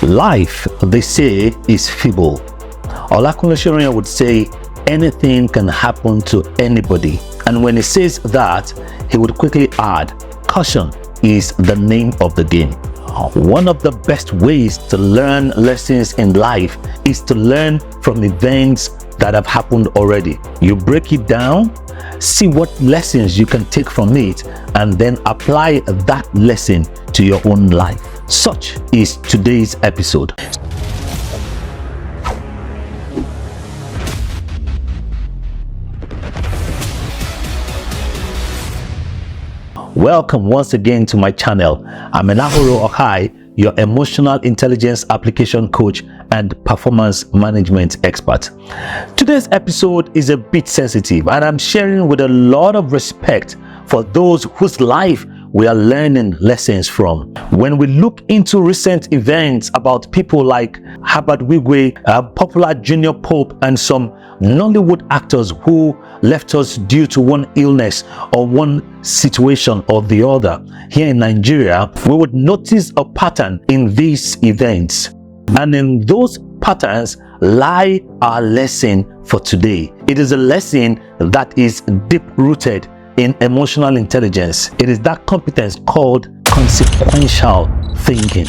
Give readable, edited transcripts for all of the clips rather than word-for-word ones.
Life, they say, is feeble. Olakunle Soyinka would say anything can happen to anybody. And when he says that, he would quickly add, caution is the name of the game. One of the best ways to learn lessons in life is to learn from events that have happened already. You break it down, see what lessons you can take from it, and then apply that lesson to your own life. Such is today's episode. Welcome once again to my channel. I'm Enahoro Okhae, your emotional intelligence application coach and performance management expert. Today's episode is a bit sensitive, and I'm sharing with a lot of respect for those whose life we are learning lessons from. When we look into recent events about people like Herbert Wigwe, a popular junior pope, and some Nollywood actors who left us due to one illness or one situation or the other here in Nigeria, we would notice a pattern in these events. And in those patterns lie our lesson for today. It is a lesson that is deep-rooted in emotional intelligence. It is that competence called consequential thinking.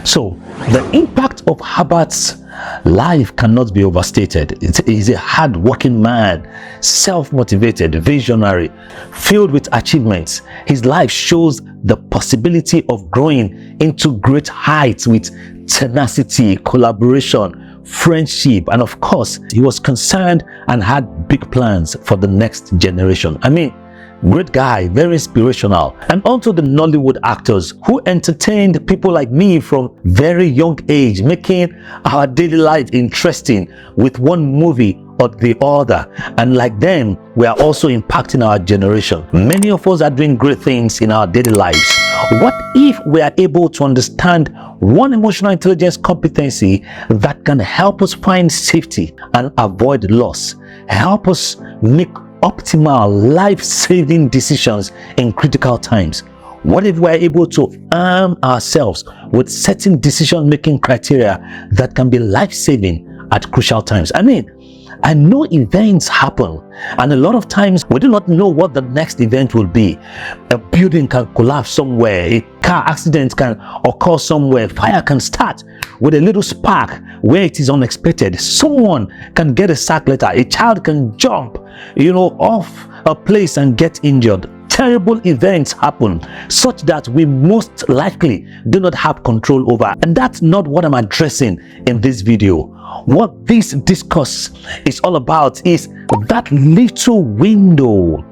So the impact of Herbert's life cannot be overstated. It is a hard-working man, self-motivated, visionary, filled with achievements. His life shows the possibility of growing into great heights with tenacity, collaboration, friendship, and of course, he was concerned and had big plans for the next generation. I mean, great guy, very inspirational. And also the Nollywood actors who entertained people like me from very young age, making our daily life interesting with one movie or the other. And like them, we are also impacting our generation. Many of us are doing great things in our daily lives. What if we are able to understand one emotional intelligence competency that can help us find safety and avoid loss, help us make optimal life-saving decisions in critical times? What if we are able to arm ourselves with certain decision-making criteria that can be life-saving at crucial times? I know events happen, and a lot of times we do not know what the next event will be. A building can collapse somewhere, a car accident can occur somewhere, fire can start with a little spark where it is unexpected. Someone can get a sack letter, a child can jump, off a place and get injured. Terrible events happen such that we most likely do not have control over. And that's not what I'm addressing in this video. What this discourse is all about is that little window,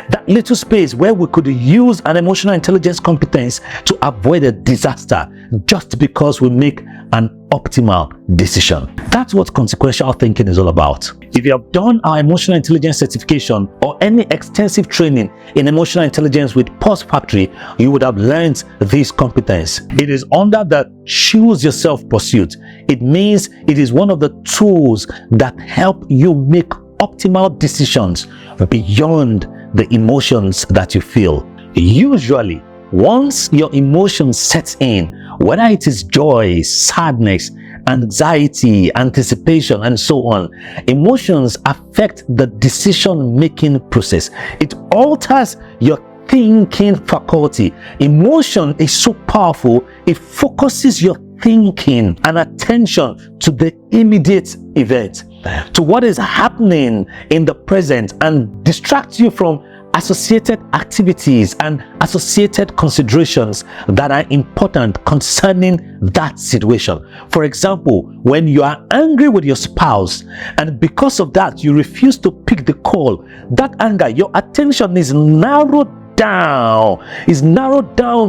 that little space where we could use an emotional intelligence competence to avoid a disaster just because we make an optimal decision. That's what consequential thinking is all about. If you have done our emotional intelligence certification or any extensive training in emotional intelligence with Pulse Factory, you would have learned this competence. It is under the choose yourself pursuit. It means it is one of the tools that help you make optimal decisions beyond the emotions that you feel. Usually, once your emotions set in, whether it is joy, sadness, anxiety, anticipation, and so on, emotions affect the decision-making process. It alters your thinking faculty. Emotion is so powerful, it focuses your thinking and attention to the immediate event, to what is happening in the present, and distracts you from associated activities and associated considerations that are important concerning that situation. For example, when you are angry with your spouse and because of that you refuse to pick the call, that anger, your attention is narrowed down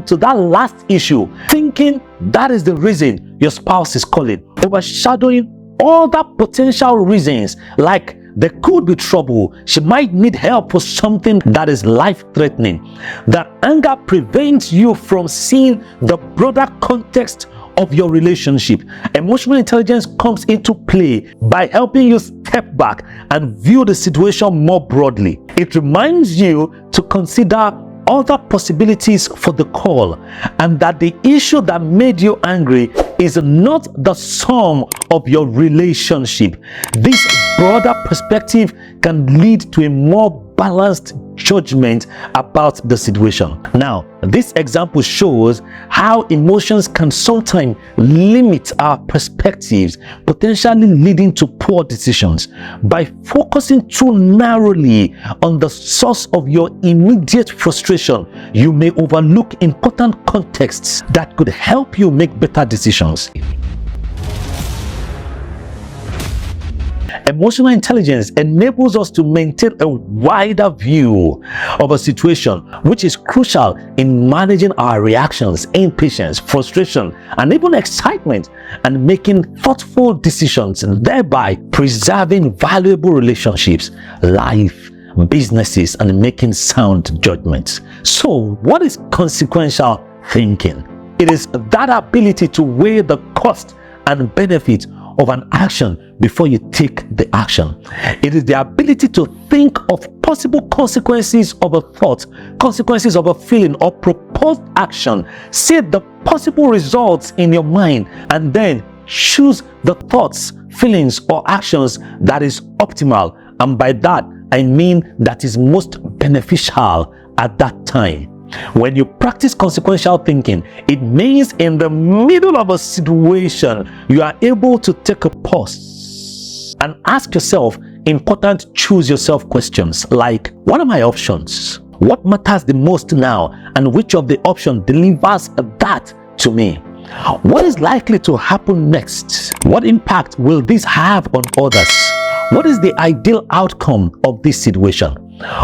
to that last issue, thinking that is the reason your spouse is calling, overshadowing all the potential reasons like there could be trouble, she might need help for something that is life-threatening. The anger prevents you from seeing the broader context of your relationship. Emotional intelligence comes into play by helping you step back and view the situation more broadly. It reminds you to consider other possibilities for the call, and that the issue that made you angry is not the sum of your relationship. This broader perspective can lead to a more balanced judgment about the situation. Now, this example shows how emotions can sometimes limit our perspectives, potentially leading to poor decisions. By focusing too narrowly on the source of your immediate frustration, you may overlook important contexts that could help you make better decisions. Emotional intelligence enables us to maintain a wider view of a situation, which is crucial in managing our reactions, impatience, frustration, and even excitement, and making thoughtful decisions, and thereby preserving valuable relationships, life, businesses, and making sound judgments. So, what is consequential thinking? It is that ability to weigh the cost and benefit of an action before you take the action. It is the ability to think of possible consequences of a thought, consequences of a feeling or proposed action. See the possible results in your mind and then choose the thoughts, feelings, or actions that is optimal. And by that, I mean that is most beneficial at that time. When you practice consequential thinking, it means in the middle of a situation, you are able to take a pause and ask yourself important choose yourself questions like, what are my options? What matters the most now? And which of the options delivers that to me? What is likely to happen next? What impact will this have on others? What is the ideal outcome of this situation?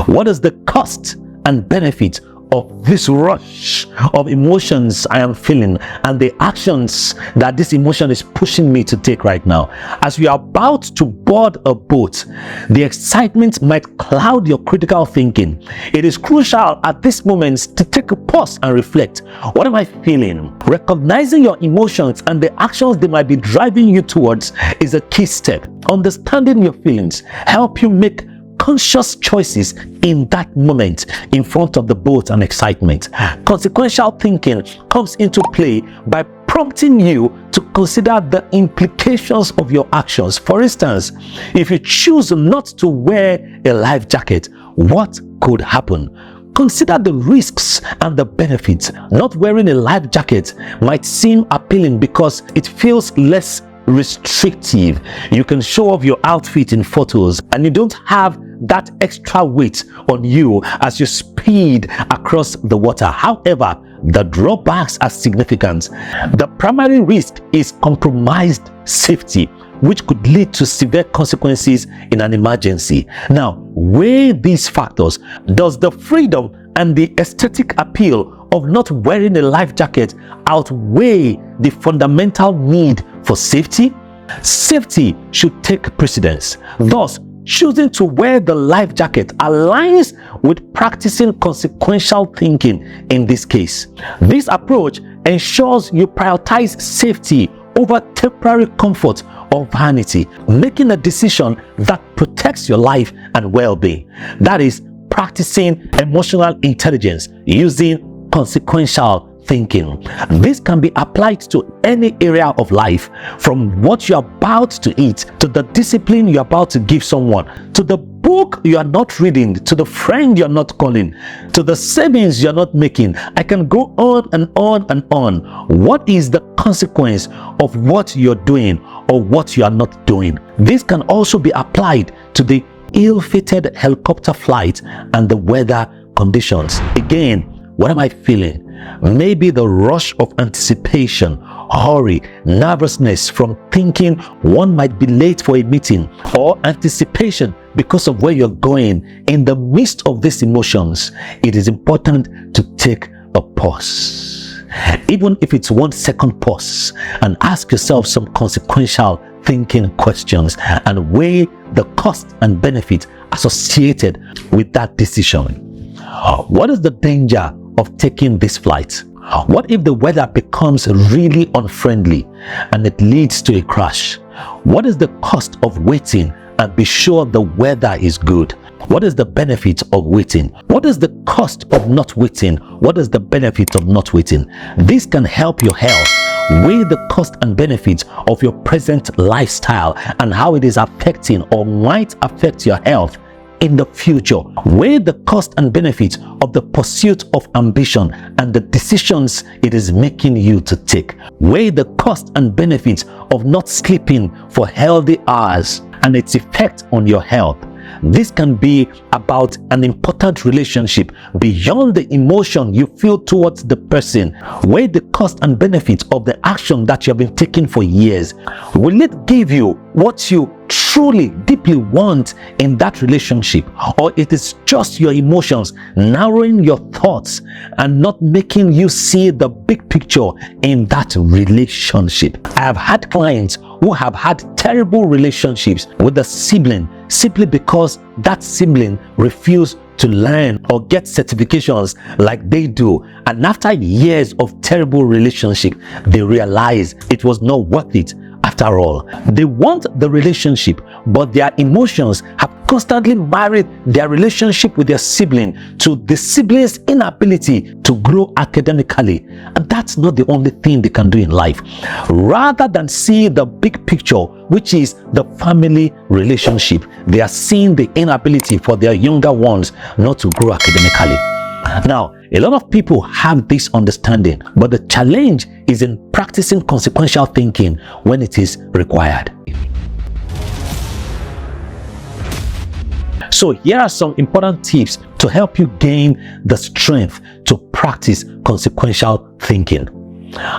What is the cost and benefit of this rush of emotions I am feeling and the actions that this emotion is pushing me to take right now? As you are about to board a boat, the excitement might cloud your critical thinking. It is crucial at this moment to take a pause and reflect. What am I feeling? Recognizing your emotions and the actions they might be driving you towards is a key step. Understanding your feelings help you make conscious choices in that moment in front of the boat and excitement. Consequential thinking comes into play by prompting you to consider the implications of your actions. For instance, if you choose not to wear a life jacket, what could happen? Consider the risks and the benefits. Not wearing a life jacket might seem appealing because it feels less restrictive. You can show off your outfit in photos and you don't have that extra weight on you as you speed across the water. However, the drawbacks are significant. The primary risk is compromised safety, which could lead to severe consequences in an emergency. Now, weigh these factors. Does the freedom and the aesthetic appeal of not wearing a life jacket outweigh the fundamental need for safety? Safety should take precedence. Thus, choosing to wear the life jacket aligns with practicing consequential thinking in this case. This approach ensures you prioritize safety over temporary comfort or vanity, making a decision that protects your life and well-being. That is practicing emotional intelligence using consequential thinking. This can be applied to any area of life, from what you're about to eat, to the discipline you're about to give someone, to the book you are not reading, to the friend you're not calling, to the savings you're not making. I can go on and on and on. What is the consequence of what you're doing or what you are not doing? This can also be applied to the ill-fated helicopter flight and the weather conditions. Again, what am I feeling? Maybe the rush of anticipation, hurry, nervousness from thinking one might be late for a meeting, or anticipation because of where you're going. In the midst of these emotions, it is important to take a pause. Even if it's 1 second pause, and ask yourself some consequential thinking questions and weigh the cost and benefit associated with that decision. What is the danger of taking this flight? What if the weather becomes really unfriendly and it leads to a crash? What is the cost of waiting and be sure the weather is good? What is the benefit of waiting? What is the cost of not waiting? What is the benefit of not waiting? This can help your health, Weigh the cost and benefits of your present lifestyle and how it is affecting or might affect your health in the future. Weigh the cost and benefits of the pursuit of ambition and the decisions it is making you to take. Weigh the cost and benefits of not sleeping for healthy hours and its effect on your health. This can be about an important relationship beyond the emotion you feel towards the person. Weigh the cost and benefits of the action that you have been taking for years. Will it give you what you truly deeply want in that relationship, or it is just your emotions narrowing your thoughts and not making you see the big picture in that relationship? I have had clients who have had terrible relationships with a sibling simply because that sibling refused to learn or get certifications like they do, and after years of terrible relationship they realize it was not worth it. After all, they want the relationship, but their emotions have constantly married their relationship with their sibling to the sibling's inability to grow academically. And that's not the only thing they can do in life. Rather than see the big picture, which is the family relationship, they are seeing the inability for their younger ones not to grow academically. Now, a lot of people have this understanding, but the challenge is in practicing consequential thinking when it is required. So here are some important tips to help you gain the strength to practice consequential thinking.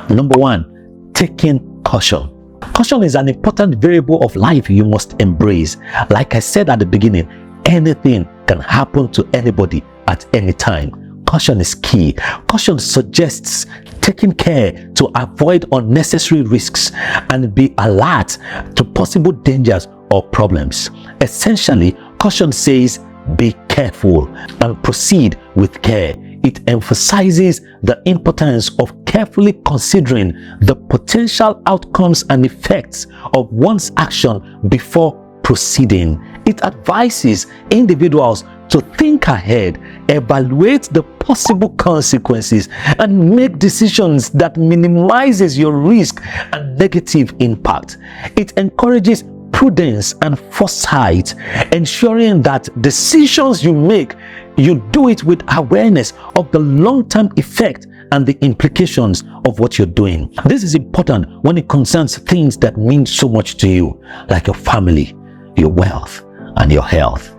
Number one, taking caution. Caution is an important variable of life you must embrace. Like I said at the beginning, anything can happen to anybody at any time. Caution is key. Caution suggests taking care to avoid unnecessary risks and be alert to possible dangers or problems. Essentially, caution says be careful and proceed with care. It emphasizes the importance of carefully considering the potential outcomes and effects of one's action before proceeding. It advises individuals to think ahead, evaluate the possible consequences, and make decisions that minimizes your risk and negative impact. It encourages prudence and foresight, ensuring that decisions you make, you do it with awareness of the long-term effect and the implications of what you're doing. This is important when it concerns things that mean so much to you, like your family, your wealth, and your health.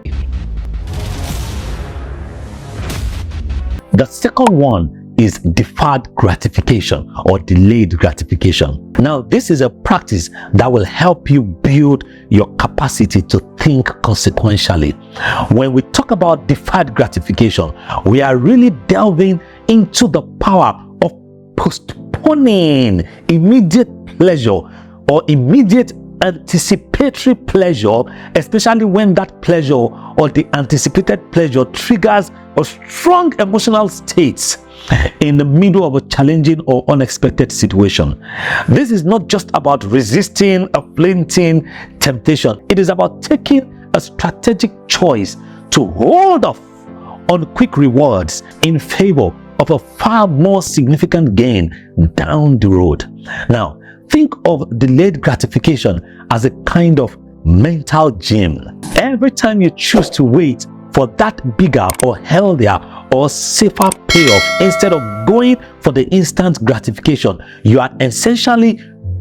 The second one is deferred gratification or delayed gratification. Now, this is a practice that will help you build your capacity to think consequentially. When we talk about deferred gratification, we are really delving into the power of postponing immediate pleasure or immediate anticipatory pleasure, especially when that pleasure or the anticipated pleasure triggers a strong emotional state in the middle of a challenging or unexpected situation. This is not just about resisting a fleeting temptation. It is about taking a strategic choice to hold off on quick rewards in favor of a far more significant gain down the road. Now, think of delayed gratification as a kind of mental gym. Every time you choose to wait for that bigger or healthier or safer payoff instead of going for the instant gratification, you are essentially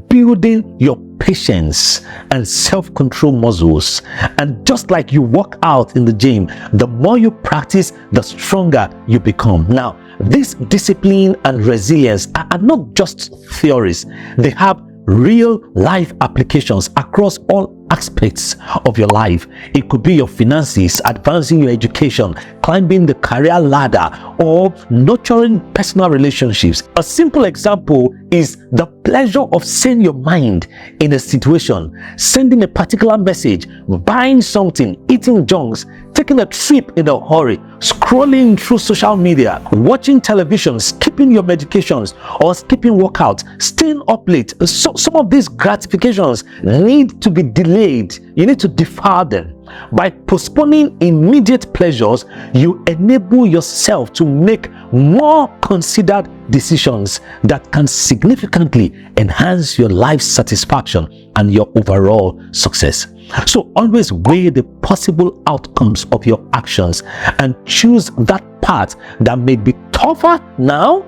building your patience and self-control muscles. And just like you work out in the gym, the more you practice, the stronger you become. Now, this discipline and resilience are not just theories. They have real life applications across all aspects of your life. It could be your finances, advancing your education, climbing the career ladder, or nurturing personal relationships. A simple example is the pleasure of saying your mind in a situation, sending a particular message, buying something, eating junks, taking a trip in a hurry, scrolling through social media, watching television, skipping your medications or skipping workouts, staying up late. So some of these gratifications need to be delayed. You need to defer them. By postponing immediate pleasures, you enable yourself to make more considered decisions that can significantly enhance your life satisfaction and your overall success. So always weigh the possible outcomes of your actions and choose that path that may be tougher now,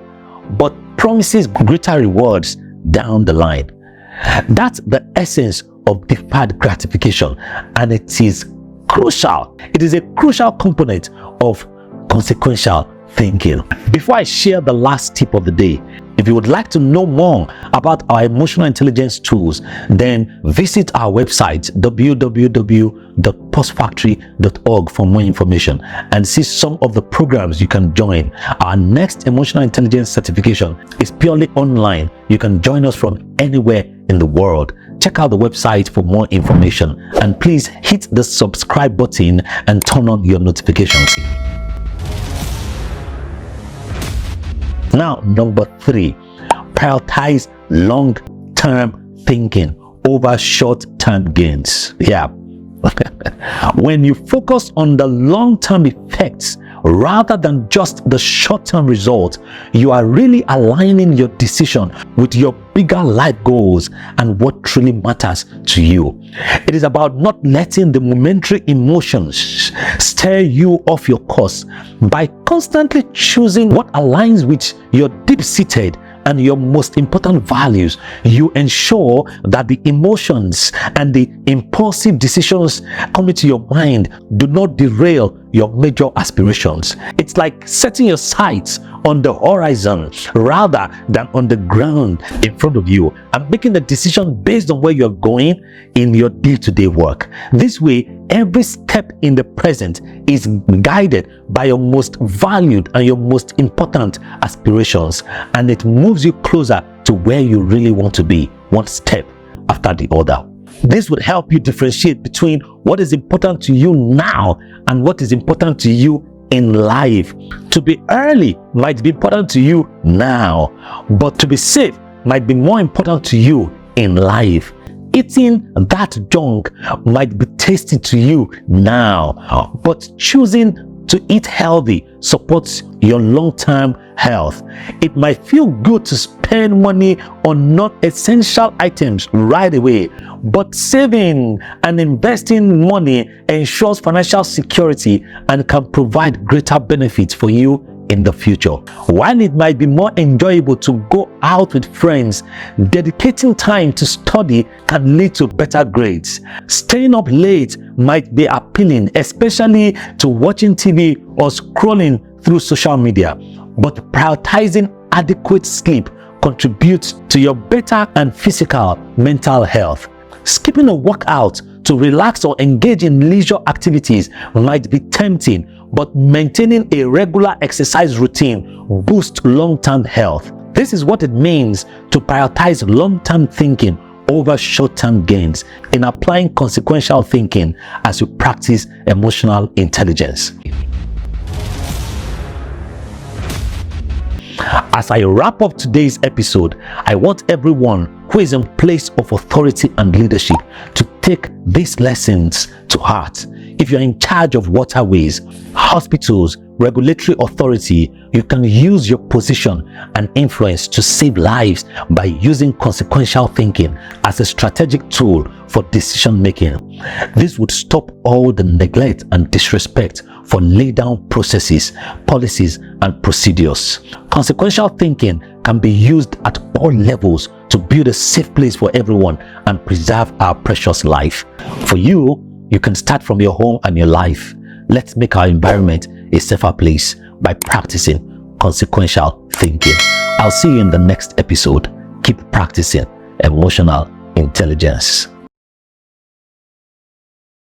but promises greater rewards down the line. That's the essence of deferred gratification, and it is crucial. It is a crucial component of consequential thinking. Before I share the last tip of the day, if you would like to know more about our emotional intelligence tools, then visit our website www.postfactory.org for more information and see some of the programs you can join. Our next emotional intelligence certification is purely online. You can join us from anywhere in the world. Check out the website for more information, and please hit the subscribe button and turn on your notifications. Now, number 3, prioritize long-term thinking over short-term gains. Yeah. When you focus on the long-term effects rather than just the short-term result, you are really aligning your decision with your bigger life goals and what truly matters to you. It is about not letting the momentary emotions steer you off your course. By constantly choosing what aligns with your deep-seated and your most important values, you ensure that the emotions and the impulsive decisions coming to your mind do not derail your major aspirations. It's like setting your sights on the horizon rather than on the ground in front of you, and making a decision based on where you're going in your day-to-day work. This way, every step in the present is guided by your most valued and your most important aspirations, and it moves you closer to where you really want to be, one step after the other. This would help you differentiate between what is important to you now and what is important to you in life. To be early might be important to you now, but to be safe might be more important to you in life. Eating that junk might be tasty to you now, but choosing to eat healthy supports your long-term health. It might feel good to spend money on non-essential items right away, but saving and investing money ensures financial security and can provide greater benefits for you in the future. While it might be more enjoyable to go out with friends, dedicating time to study can lead to better grades. Staying up late might be appealing, especially to watching TV or scrolling through social media, but prioritizing adequate sleep contributes to your better and physical mental health. Skipping a workout to relax or engage in leisure activities might be tempting, but maintaining a regular exercise routine boosts long-term health. This is what it means to prioritize long-term thinking over short-term gains in applying consequential thinking as you practice emotional intelligence. As I wrap up today's episode, I want everyone who is in place of authority and leadership to take these lessons to heart. If you're in charge of waterways, hospitals, regulatory authority, you can use your position and influence to save lives by using consequential thinking as a strategic tool for decision making. This would stop all the neglect and disrespect for laid down processes, policies, and procedures. Consequential thinking can be used at all levels to build a safe place for everyone and preserve our precious life. For you, you can start from your home and your life. Let's make our environment a safer place by practicing consequential thinking. I'll see you in the next episode. Keep practicing emotional intelligence.